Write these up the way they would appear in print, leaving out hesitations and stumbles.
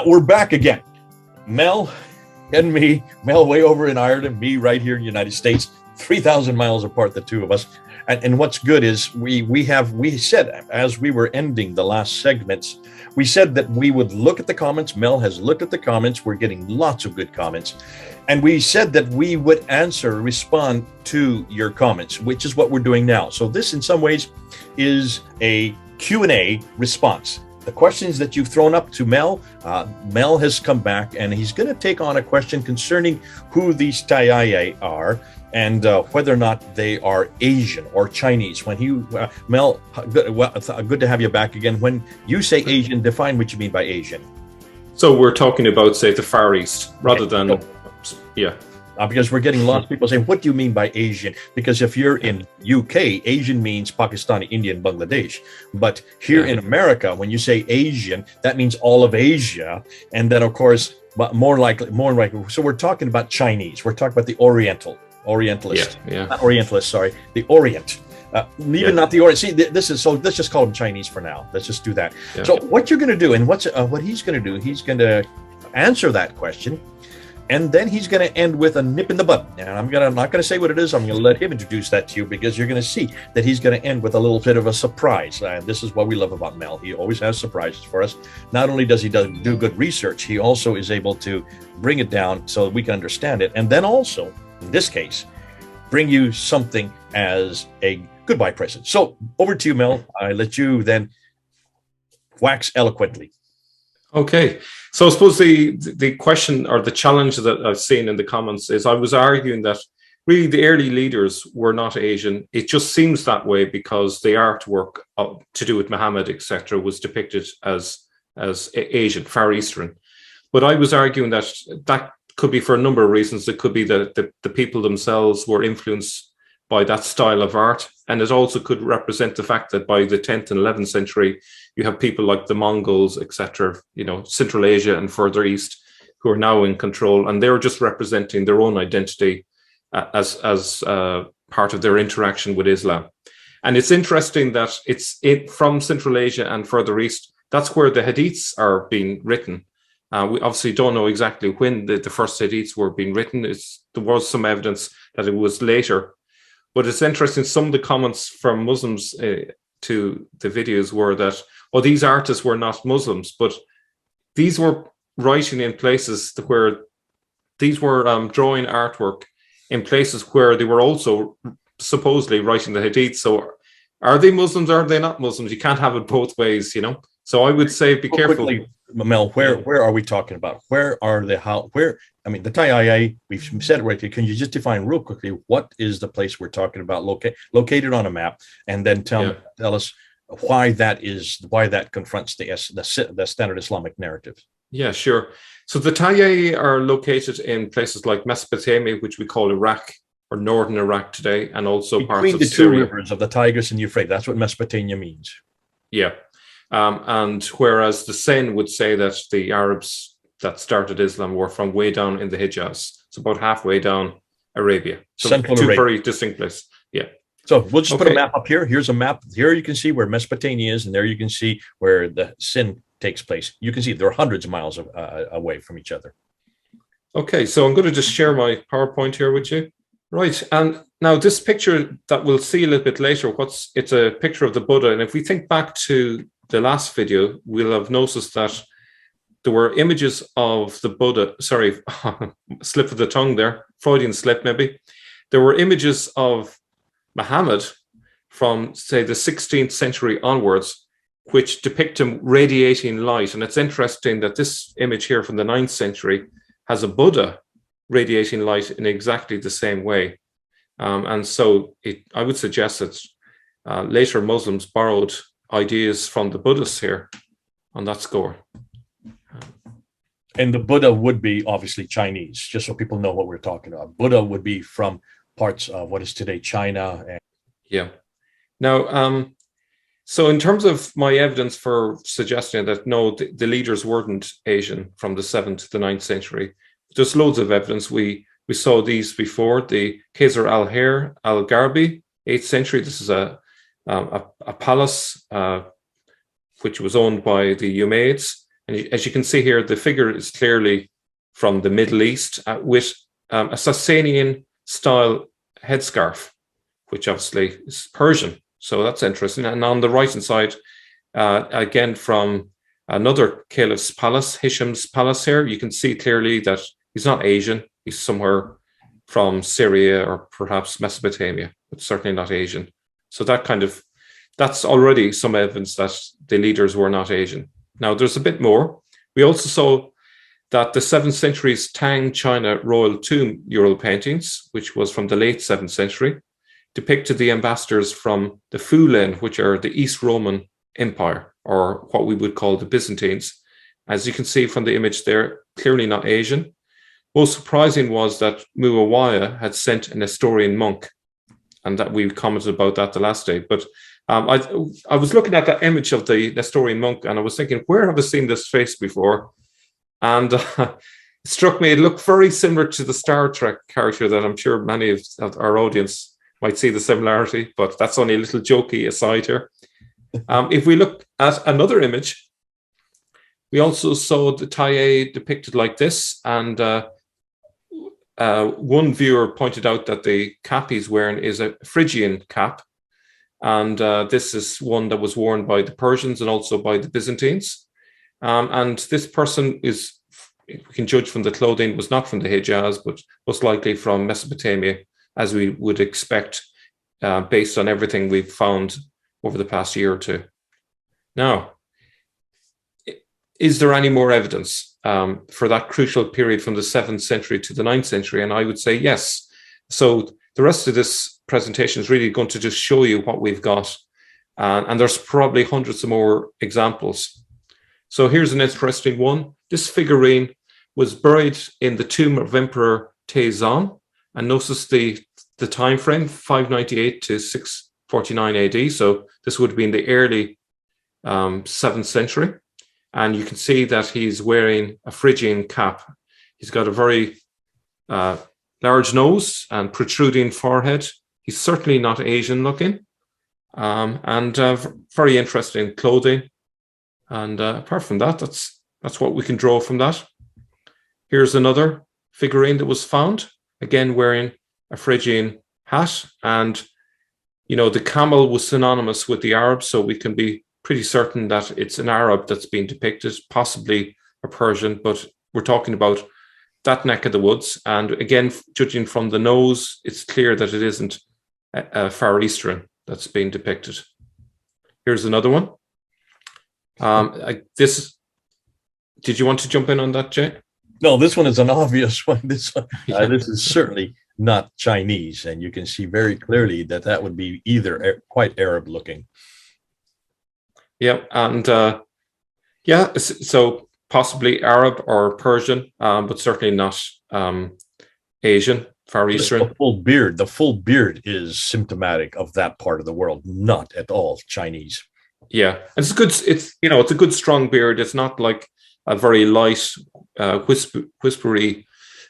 we're back again. Mel and me, Mel way over in Ireland, me right here in the United States, 3,000 miles apart, the two of us. And what's good is we said, as we were ending the last segments, we said that we would look at the comments. Mel has looked at the comments. We're getting lots of good comments. And we said that we would respond to your comments, which is what we're doing now. So this in some ways is a Q&A response. The questions that you've thrown up to Mel, Mel has come back and he's going to take on a question concerning who these Tayaye are and whether or not they are Asian or Chinese. When Mel, good to have you back again. When you say Asian, define what you mean by Asian. So we're talking about, say, the Far East rather than, yeah. Because we're getting lots of people saying, what do you mean by Asian? Because if you're in UK, Asian means Pakistani, Indian, Bangladesh. But here in America, when you say Asian, that means all of Asia. And then, of course, but more likely, so we're talking about Chinese. We're talking about the Orientalist. Not Orientalist, sorry, the Orient. Even not the Orient. See, this is, so let's just call them Chinese for now. Let's just do that. Yeah. So what you're going to do and what he's going to do, he's going to answer that question. And then he's going to end with a nip in the bud. And I'm not going to say what it is. I'm going to let him introduce that to you because you're going to see that he's going to end with a little bit of a surprise. And this is what we love about Mel. He always has surprises for us. Not only does he do good research, he also is able to bring it down so that we can understand it. And then also, in this case, bring you something as a goodbye present. So over to you, Mel. I let you then wax eloquently. Okay. So I suppose the question or the challenge that I've seen in the comments is I was arguing that really the early leaders were not Asian. It just seems that way because the artwork to do with Muhammad, etc., was depicted as Asian, Far Eastern. But I was arguing that could be for a number of reasons. It could be that the people themselves were influenced by that style of art. And it also could represent the fact that by the 10th and 11th century, you have people like the Mongols, etc., Central Asia and further east, who are now in control. And they're just representing their own identity as part of their interaction with Islam. And it's interesting that from Central Asia and further east, that's where the hadiths are being written. We obviously don't know exactly when the first hadiths were being written. There was some evidence that it was later. But it's interesting, some of the comments from Muslims to the videos were that, these artists were not Muslims, but these were writing in places where these were drawing artwork in places where they were also supposedly writing the hadith. So are they Muslims or are they not Muslims? You can't have it both ways, So I would say be careful. Quickly, Mel, where are we talking about? Where are the the Tayaye, we've said it right here. Can you just define real quickly what is the place we're talking about located on a map, and then tell us why that confronts the standard Islamic narrative? Yeah, sure. So the Tayaye are located in places like Mesopotamia, which we call Iraq or northern Iraq today, and also between parts of the Syria. two rivers of the Tigris and Euphrates. That's what Mesopotamia means. Yeah. And whereas the Sen would say that the Arabs that started Islam were from way down in the Hijaz, so about halfway down Arabia. So Central two Arabia. very distinct places. Yeah. So we'll just put a map up here. Here's a map. Here you can see where Mesopotamia is, and there you can see where the Sin takes place. You can see they're hundreds of miles away from each other. Okay, so I'm going to just share my PowerPoint here with you. Right, and now this picture that we'll see a little bit later, it's a picture of the Buddha. And if we think back to the last video, we'll have noticed that there were images of the Buddha, sorry, slip of the tongue there, Freudian slip maybe. There were images of Muhammad from, say, the 16th century onwards, which depict him radiating light. And it's interesting that this image here from the 9th century has a Buddha radiating light in exactly the same way. And so I would suggest that later Muslims borrowed ideas from the Buddhists here on that score. And the Buddha would be obviously Chinese, just so people know what we're talking about. Buddha would be from parts of what is today China. Yeah. Now, so in terms of my evidence for suggesting that, no, the leaders weren't Asian from the 7th to the 9th century, there's loads of evidence. We saw these before. The Qasr al-Hayr al-Gharbi, 8th century. This is a palace which was owned by the Umayyads. And as you can see here, the figure is clearly from the Middle East with a Sasanian-style headscarf, which obviously is Persian. So that's interesting. And on the right-hand side, again, from another caliph's palace, Hisham's palace here, you can see clearly that he's not Asian. He's somewhere from Syria or perhaps Mesopotamia, but certainly not Asian. So that's already some evidence that the leaders were not Asian. Now, there's a bit more. We also saw that the 7th century's Tang China royal tomb mural paintings, which was from the late 7th century, depicted the ambassadors from the Fulen, which are the East Roman Empire, or what we would call the Byzantines. As you can see from the image there, clearly not Asian. Most surprising was that Muawiyah had sent an Nestorian monk, and that we commented about that the last day. But I was looking at that image of the Nestorian monk, and I was thinking, where have I seen this face before? And it struck me, it looked very similar to the Star Trek character that I'm sure many of our audience might see the similarity, but that's only a little jokey aside here. If we look at another image, we also saw the Tayaye depicted like this, and one viewer pointed out that the cap he's wearing is a Phrygian cap, and this is one that was worn by the Persians and also by the Byzantines. And this person is, we can judge from the clothing, was not from the Hijaz, but most likely from Mesopotamia, as we would expect, based on everything we've found over the past year or two. Now, is there any more evidence for that crucial period from the 7th century to the 9th century? And I would say yes. So the rest of this presentation is really going to just show you what we've got. And there's probably hundreds of more examples. So here's an interesting one. This figurine was buried in the tomb of Emperor Taizong. And notice the time frame, 598 to 649 AD. So this would have been the early 7th century. And you can see that he's wearing a Phrygian cap. He's got a very large nose and protruding forehead. He's certainly not Asian looking. And very interesting clothing. And apart from that, that's what we can draw from that. Here's another figurine that was found, again wearing a Phrygian hat. And, you know, the camel was synonymous with the Arab, so we can be pretty certain that it's an Arab that's being depicted, possibly a Persian, but we're talking about that neck of the woods. And again, judging from the nose, it's clear that it isn't a Far Eastern that's being depicted. Here's another one. Did you want to jump in on that, Jay? No, this one is an obvious one. This is certainly not Chinese, and you can see very clearly that would be either quite Arab looking. Yeah, and so possibly Arab or Persian, but certainly not Asian, Far Eastern. The full beard is symptomatic of that part of the world, not at all Chinese. Yeah, and it's a good strong beard. It's not like a very light, whispery.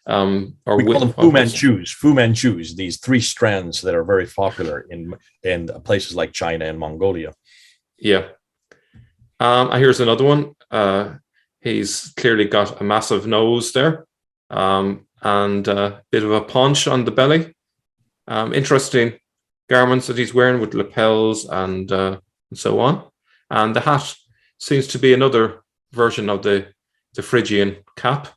Or we call them Fu Manchus. Fu Manchus. These 3 strands that are very popular in places like China and Mongolia. Yeah. Here's another one. He's clearly got a massive nose there, and a bit of a paunch on the belly. Interesting garments that he's wearing with lapels and so on. And the hat seems to be another version of the Phrygian cap.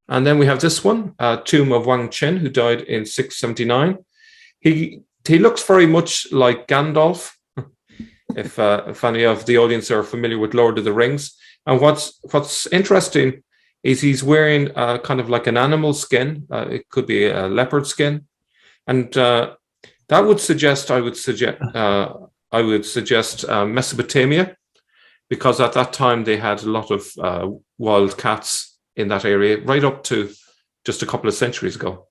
And then we have this one, tomb of Wang Chen, who died in 679. He looks very much like Gandalf, if any of the audience are familiar with Lord of the Rings. And what's interesting is he's wearing kind of like an animal skin. It could be a leopard skin. And that would suggest, I would suggest Mesopotamia, because at that time they had a lot of wild cats in that area, right up to just a couple of centuries ago.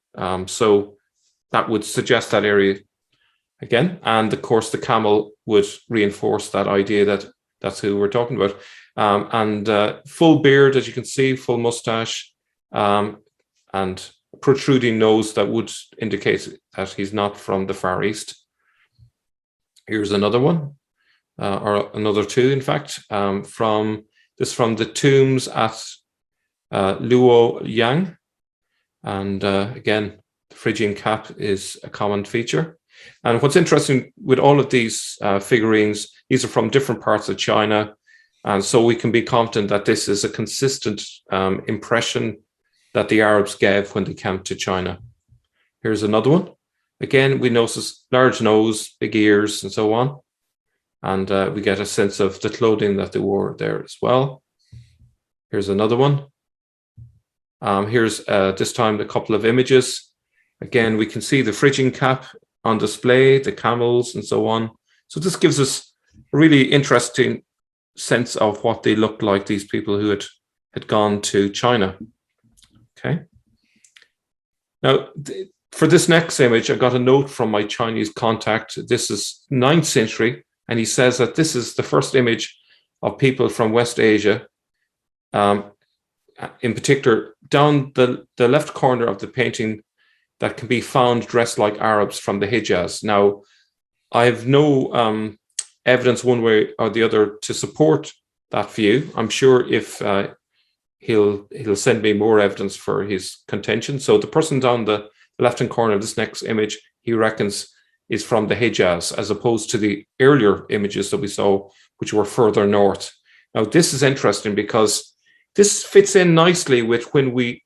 So that would suggest that area again. And of course, the camel would reinforce that idea that that's who we're talking about. And full beard, as you can see, full mustache, and protruding nose that would indicate that he's not from the Far East. Here's another one, or another 2, in fact, from This is from the tombs at Luoyang. And again, the Phrygian cap is a common feature. And what's interesting with all of these figurines, these are from different parts of China. And so we can be confident that this is a consistent impression that the Arabs gave when they came to China. Here's another one. Again, we notice large nose, big ears, and so on. And we get a sense of the clothing that they wore there as well. Here's another one. Here's this time a couple of images. Again, we can see the Phrygian cap on display, the camels, and so on. So this gives us a really interesting sense of what they looked like, these people who had gone to China. Okay. Now, for this next image, I got a note from my Chinese contact. This is 9th century, and he says that this is the first image of people from West Asia. In particular, down the left corner of the painting, that can be found dressed like Arabs from the Hijaz. Now, I have no evidence one way or the other to support that view. I'm sure if he'll send me more evidence for his contention. So the person down the left-hand corner of this next image, he reckons is from the Hijaz, as opposed to the earlier images that we saw, which were further north. Now, this is interesting because this fits in nicely with when we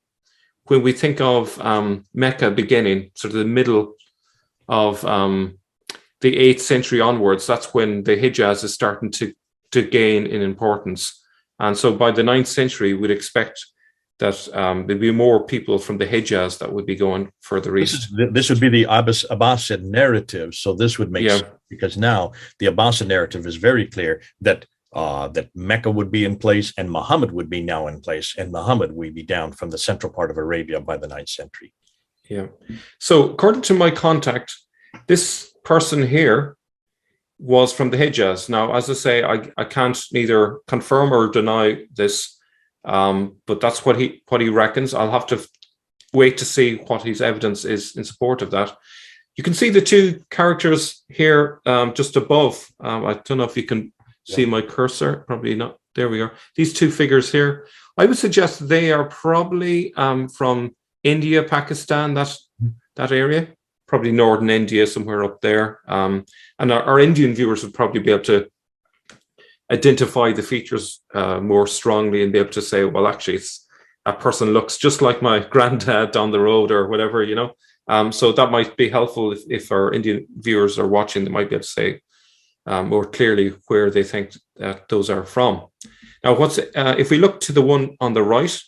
think of Mecca beginning, sort of the middle of the 8th century onwards. That's when the Hijaz is starting to gain in importance. And so by the 9th century, we'd expect that there'd be more people from the Hijaz that would be going further east. This would be the Abbasid narrative. So this would make sense, because now the Abbasid narrative is very clear that that Mecca would be in place and Muhammad would be now in place, and Muhammad would be down from the central part of Arabia by the 9th century. Yeah. So according to my contact, this person here was from the Hijaz. Now, as I say, I can't neither confirm or deny this, but that's what he reckons. I'll have to wait to see what his evidence is in support of that. You can see the two characters here just above. I don't know if you can see my cursor, probably not. There we are. These two figures here, I would suggest they are probably from India, Pakistan, that area, probably northern India, somewhere up there. And our Indian viewers would probably be able to identify the features more strongly and be able to say, well, actually, that person looks just like my granddad down the road or whatever, you know. So that might be helpful if our Indian viewers are watching. They might be able to say more clearly where they think that those are from. Now, if we look to the one on the right,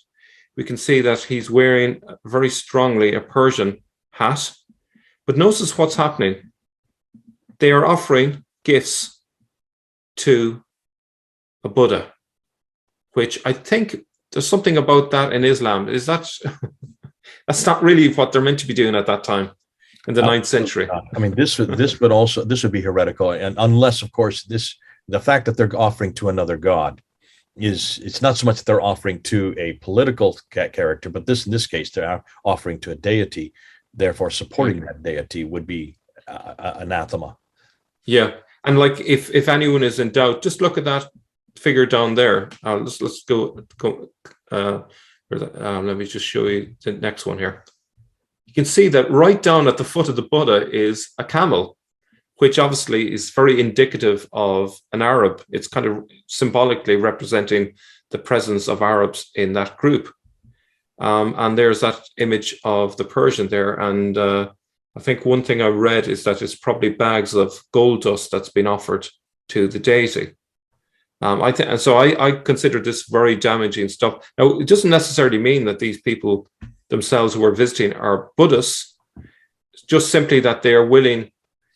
we can see that he's wearing very strongly a Persian hat. But notice what's happening. They are offering gifts to a Buddha, which I think there's something about that in Islam. Is that that's not really what they're meant to be doing at that time in the 9th century. I mean, this would be heretical, and unless, of course, the fact that they're offering to another god it's not so much that they're offering to a political character, but in this case they're offering to a deity. Therefore, supporting that deity would be anathema. Yeah, and like if anyone is in doubt, just look at that figure down there. Let's go. Let me just show you the next one here. You can see that right down at the foot of the Buddha is a camel, which obviously is very indicative of an Arab. It's kind of symbolically representing the presence of Arabs in that group. And there's that image of the Persian there. And I think one thing I read is that it's probably bags of gold dust that's been offered to the deity. I consider this very damaging stuff. Now, it doesn't necessarily mean that these people themselves who are visiting are Buddhists. It's just simply that they are willing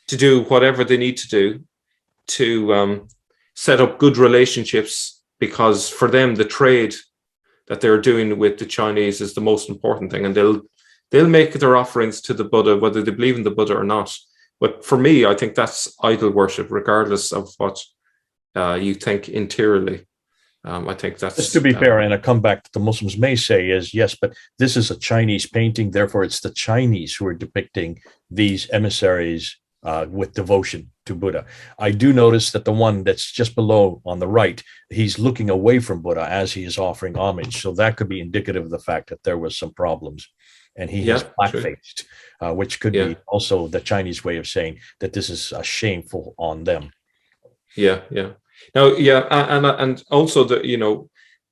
to do whatever they need to do to set up good relationships, because for them the trade that they're doing with the Chinese is the most important thing, and they'll make their offerings to the Buddha whether they believe in the Buddha or not. But for me, I think that's idol worship, regardless of what you think interiorly. I think that's just to be fair, and a comeback that the Muslims may say is, yes, but this is a Chinese painting, therefore it's the Chinese who are depicting these emissaries with devotion to Buddha. I do notice that the one that's just below on the right, he's looking away from Buddha as he is offering homage. So that could be indicative of the fact that there was some problems. And he has Yeah, true. black-faced, which could Yeah, be also the Chinese way of saying that this is shameful on them. yeah, yeah. Now, yeah, and also that,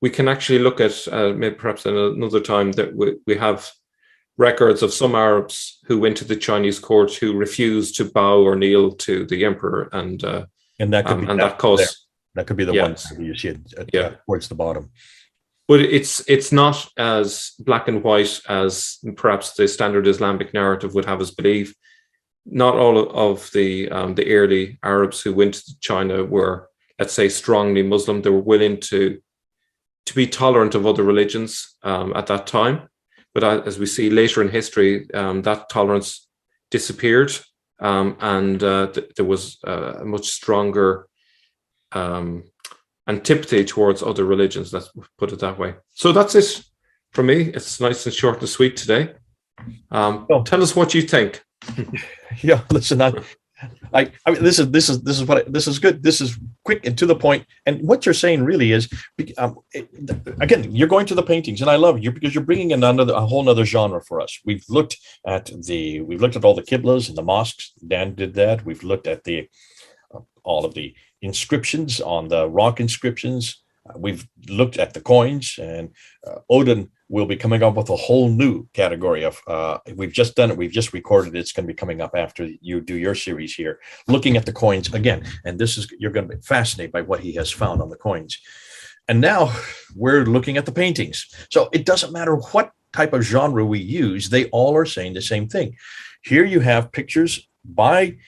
we can actually look at, maybe perhaps another time, that we have records of some Arabs who went to the Chinese court who refused to bow or kneel to the emperor, And that could be and that that there. caused, That could be the one yes, you see it yeah. towards the bottom. But it's not as black and white as perhaps the standard Islamic narrative would have us believe. Not all of the early Arabs who went to China were, let's say, strongly Muslim. They were willing to be tolerant of other religions at that time. But as we see later in history, that tolerance disappeared, and there was a much stronger antipathy towards other religions. Let's put it that way. So that's it from me. It's nice and short and sweet today. Tell us what you think. Yeah, listen, I mean, this is good. This is quick and to the point. And what you're saying really is, again, you're going to the paintings, and I love you because you're bringing in a whole nother genre for us. We've looked at all the qiblas and the mosques. Dan did that. We've looked at all of the inscriptions on the rock inscriptions. We've looked at the coins, and Odin will be coming up with a whole new category of, we've just done it. We've just recorded it. It's going to be coming up after you do your series here, looking at the coins again. And you're going to be fascinated by what he has found on the coins. And now we're looking at the paintings. So it doesn't matter what type of genre we use. They all are saying the same thing. Here you have pictures by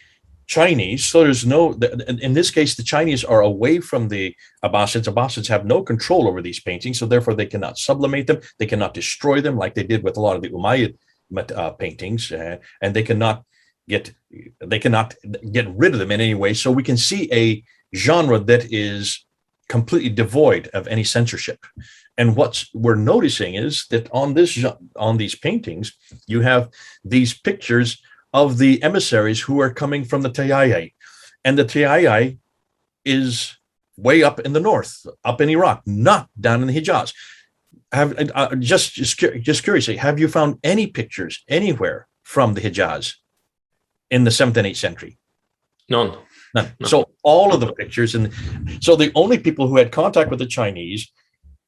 Chinese. So there's in this case, the Chinese are away from the Abbasids. Abbasids have no control over these paintings, so therefore they cannot sublimate them. They cannot destroy them like they did with a lot of the Umayyad paintings, and they cannot get rid of them in any way. So we can see a genre that is completely devoid of any censorship. And what we're noticing is that on these paintings, you have these pictures of the emissaries who are coming from the Tayaye. And the Tayaye is way up in the north, up in Iraq, not down in the Hijaz. Just curiously, have you found any pictures anywhere from the Hijaz in the 7th and 8th century? None. None. So all of the pictures, and so the only people who had contact with the Chinese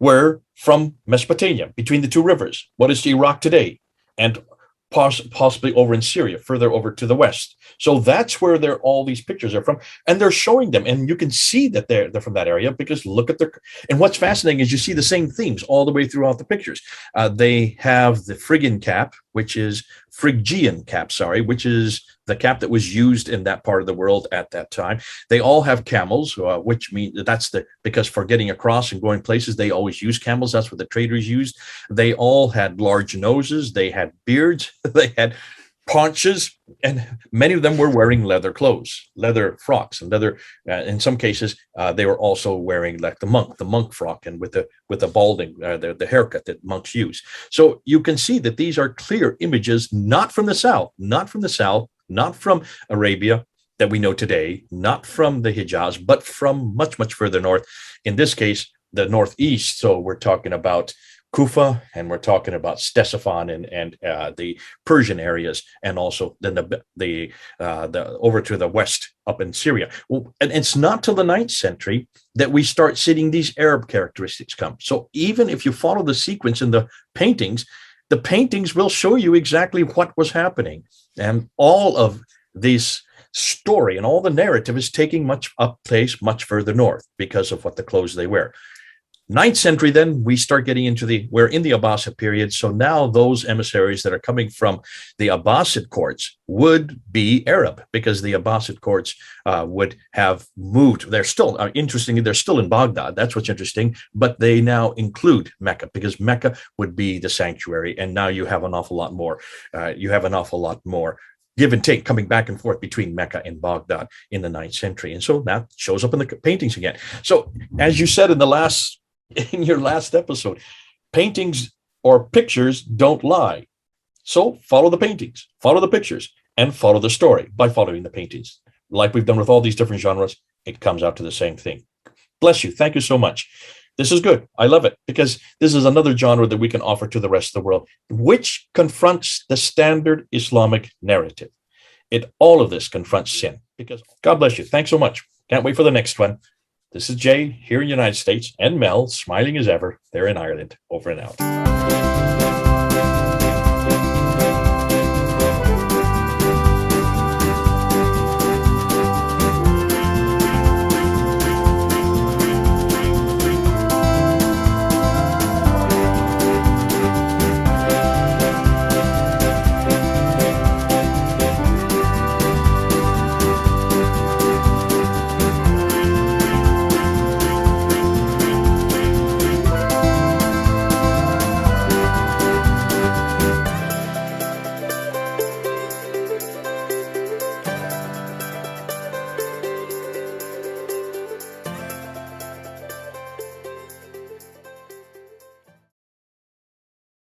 were from Mesopotamia, between the two rivers. What is Iraq today? And possibly over in Syria, further over to the west. So that's where all these pictures are from, and they're showing them, and you can see that they're from that area because look at and what's fascinating is you see the same themes all the way throughout the pictures. They have the Phrygian cap, which is which is the cap that was used in that part of the world at that time. They all have camels, which means because for getting across and going places, they always use camels. That's what the traders used. They all had large noses. They had beards. They had paunches, and many of them were wearing leather clothes, leather frocks, and leather. In some cases, they were also wearing like the monk frock, and with the balding, the haircut that monks use. So you can see that these are clear images, not from the south, not from Arabia that we know today, not from the Hijaz, but from much, much further north. In this case, the northeast. So we're talking about Kufa, and we're talking about Ctesiphon and the Persian areas, and also then the over to the west up in Syria. Well, and it's not till the 9th century that we start seeing these Arab characteristics come. So even if you follow the sequence in the paintings will show you exactly what was happening, and all of this story and all the narrative is taking place much further north because of what the clothes they wear. 9th century, then we start getting we're in the Abbasid period. So now those emissaries that are coming from the Abbasid courts would be Arab, because the Abbasid courts would have moved. They're still, interestingly, they're still in Baghdad. That's what's interesting. But they now include Mecca, because Mecca would be the sanctuary. And now you have an awful lot more. Give and take coming back and forth between Mecca and Baghdad in the 9th century. And so that shows up in the paintings again. So as you said in your last episode, paintings or pictures don't lie. So follow the paintings, follow the pictures, and follow the story by following the paintings. like we've done with all these different genres, it comes out to the same thing. Bless you. Thank you so much. This is good. I love it, because this is another genre that we can offer to the rest of the world, which confronts the standard Islamic narrative. All of this confronts sin. Because God bless you. Thanks so much. Can't wait for the next one. This is Jay here in the United States, and Mel, smiling as ever, there in Ireland. Over and out.